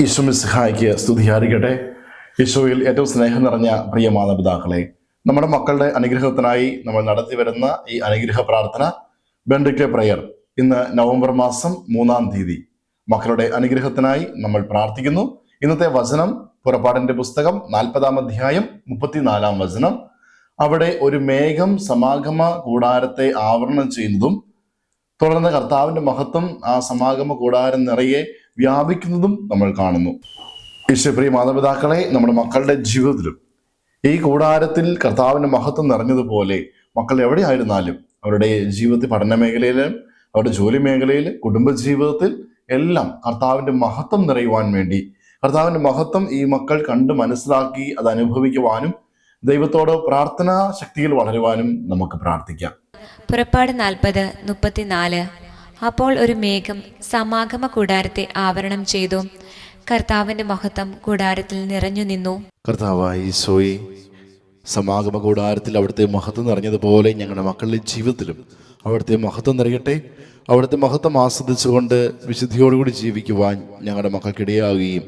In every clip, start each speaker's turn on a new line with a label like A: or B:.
A: ഈശോമിശിഹായ്ക്ക് സ്തുതിയായിരിക്കട്ടെ. ഈശോയിൽ ഏറ്റവും സ്നേഹം നിറഞ്ഞ പ്രിയ മാതാപിതാക്കളെ, നമ്മുടെ മക്കളുടെ അനുഗ്രഹത്തിനായി നമ്മൾ നടത്തി വരുന്ന ഈ അനുഗ്രഹ പ്രാർത്ഥന ബെൻഡിക്റ്റ് പ്രയർ ഇന്ന് നവംബർ മാസം 3-ാം തീയതി മക്കളുടെ അനുഗ്രഹത്തിനായി നമ്മൾ പ്രാർത്ഥിക്കുന്നു. ഇന്നത്തെ വചനം പുറപ്പാടിന്റെ പുസ്തകം 40-ാം അധ്യായം 34-ാം വചനം. അവിടെ ഒരു മേഘം സമാഗമ കൂടാരത്തെ ആവരണം ചെയ്യുന്നതും തുടർന്ന് കർത്താവിന്റെ മഹത്വം ആ സമാഗമ കൂടാരം നിറയെ വ്യാപിക്കുന്നതും നമ്മൾ കാണുന്നു. ഈശോപ്രിയ മാതാപിതാക്കളെ, നമ്മുടെ മക്കളുടെ ജീവിതത്തിലും ഈ കൂടാരത്തിൽ കർത്താവിന്റെ മഹത്വം നിറഞ്ഞതുപോലെ മക്കൾ എവിടെയായിരുന്നാലും അവരുടെ ജീവിതത്തിൽ, പഠന മേഖലയിലും അവരുടെ ജോലി മേഖലയിൽ, കുടുംബജീവിതത്തിൽ എല്ലാം കർത്താവിന്റെ മഹത്വം നിറയുവാൻ വേണ്ടി, കർത്താവിന്റെ മഹത്വം ഈ മക്കൾ കണ്ട് മനസ്സിലാക്കി അത് അനുഭവിക്കുവാനും ദൈവത്തോട് പ്രാർത്ഥനാ ശക്തിയിൽ വളരുവാനും നമുക്ക് പ്രാർത്ഥിക്കാം.
B: പുറപ്പാട് 40:34. അപ്പോൾ ഒരു മേഘം സമാഗമ കൂടാരത്തെ ആവരണം ചെയ്തു, കർത്താവിന്റെ മഹത്വം കൂടാരത്തിൽ നിറഞ്ഞു നിന്നു.
A: കർത്താവായ ഈശോയെ, സമാഗമ കൂടാരത്തിൽ അവിടുത്തെ മഹത്വം നിറഞ്ഞതുപോലെ ഞങ്ങളുടെ മക്കളുടെ ജീവിതത്തിലും അവിടുത്തെ മഹത്വം നിറയട്ടെ. അവിടുത്തെ മഹത്വം ആസ്വദിച്ചുകൊണ്ട് വിശുദ്ധിയോടുകൂടി ജീവിക്കുവാൻ ഞങ്ങളുടെ മക്കൾക്കിടയാകുകയും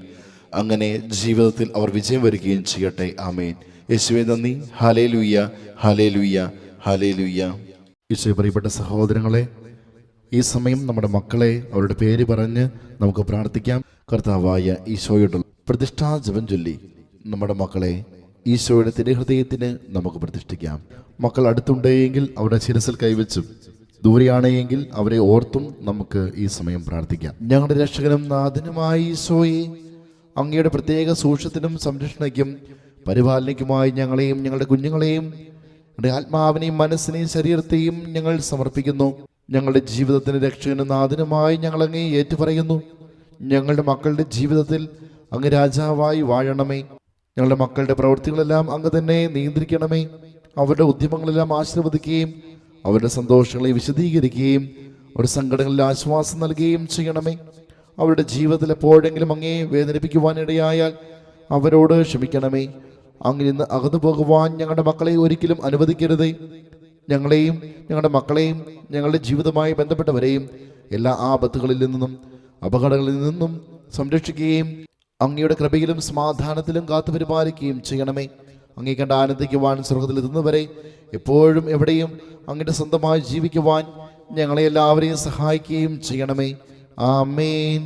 A: അങ്ങനെ ജീവിതത്തിൽ അവർ വിജയം വരികയും ചെയ്യട്ടെ. ആമേൻ. യേശുവേ നന്ദി. Hallelujah, hallelujah, hallelujah. ഈശോയെ, പ്രിയപ്പെട്ട സഹോദരങ്ങളെ, ഈ സമയം നമ്മുടെ മക്കളെ അവരുടെ പേര് പറഞ്ഞ് നമുക്ക് പ്രാർത്ഥിക്കാം. കർത്താവായ ഈശോയോടുള്ള പ്രതിഷ്ഠാ ജപം ചൊല്ലി നമ്മുടെ മക്കളെ ഈശോയുടെ തിരുഹൃദയത്തിന് നമുക്ക് പ്രതിഷ്ഠിക്കാം. മക്കൾ അടുത്തുണ്ടെങ്കിൽ അവരുടെ ശിരസിൽ കൈവച്ചും ദൂരെയാണെങ്കിൽ അവരെ ഓർത്തും നമുക്ക് ഈ സമയം പ്രാർത്ഥിക്കാം. ഞങ്ങളുടെ രക്ഷകനും നാഥനുമായ ഈശോയെ, അങ്ങയുടെ പ്രത്യേക സൂക്ഷ്യത്തിനും സംരക്ഷണയ്ക്കും പരിപാലനയ്ക്കുമായി ഞങ്ങളെയും ഞങ്ങളുടെ കുഞ്ഞുങ്ങളെയും ഞങ്ങളുടെ ആത്മാവിനെയും മനസ്സിനെയും ശരീരത്തെയും ഞങ്ങൾ സമർപ്പിക്കുന്നു. ഞങ്ങളുടെ ജീവിതത്തിന് രക്ഷകനും നാഥനുമായി ഞങ്ങളങ്ങേ ഏറ്റുപറയുന്നു. ഞങ്ങളുടെ മക്കളുടെ ജീവിതത്തിൽ അങ്ങ് രാജാവായി വാഴണമേ. ഞങ്ങളുടെ മക്കളുടെ പ്രവൃത്തികളെല്ലാം അങ്ങ് തന്നെ നിയന്ത്രിക്കണമേ. അവരുടെ ഉദ്യമങ്ങളെല്ലാം ആശീർവദിക്കുകയും അവരുടെ സന്തോഷങ്ങളെ വിശദീകരിക്കുകയും അവരുടെ സങ്കടങ്ങളിൽ ആശ്വാസം നൽകുകയും ചെയ്യണമേ. അവരുടെ ജീവിതത്തിൽ എപ്പോഴെങ്കിലും അങ്ങേ വേദനിപ്പിക്കുവാനിടയായാൽ അവരോട് ക്ഷമിക്കണമേ. അങ്ങനെ ഇന്ന് അകന്നു പോകുവാൻ ഞങ്ങളുടെ മക്കളെ ഒരിക്കലും അനുവദിക്കരുതേ. ഞങ്ങളെയും ഞങ്ങളുടെ മക്കളെയും ഞങ്ങളുടെ ജീവിതവുമായി ബന്ധപ്പെട്ടവരെയും എല്ലാ ആപത്തുകളിൽ നിന്നും അപകടങ്ങളിൽ നിന്നും സംരക്ഷിക്കുകയും അങ്ങയുടെ കൃപയിലും സമാധാനത്തിലും കാത്തു പരിപാലിക്കുകയും ചെയ്യണമേ. അങ്ങേ കണ്ട് ആനന്ദിക്കുവാൻ സ്വർഗ്ഗത്തിലെത്തുന്നവരെ എപ്പോഴും എവിടെയും അങ്ങയുടെ സ്വന്തമായി ജീവിക്കുവാൻ ഞങ്ങളെ എല്ലാവരെയും സഹായിക്കുകയും ചെയ്യണമേ. ആമേൻ.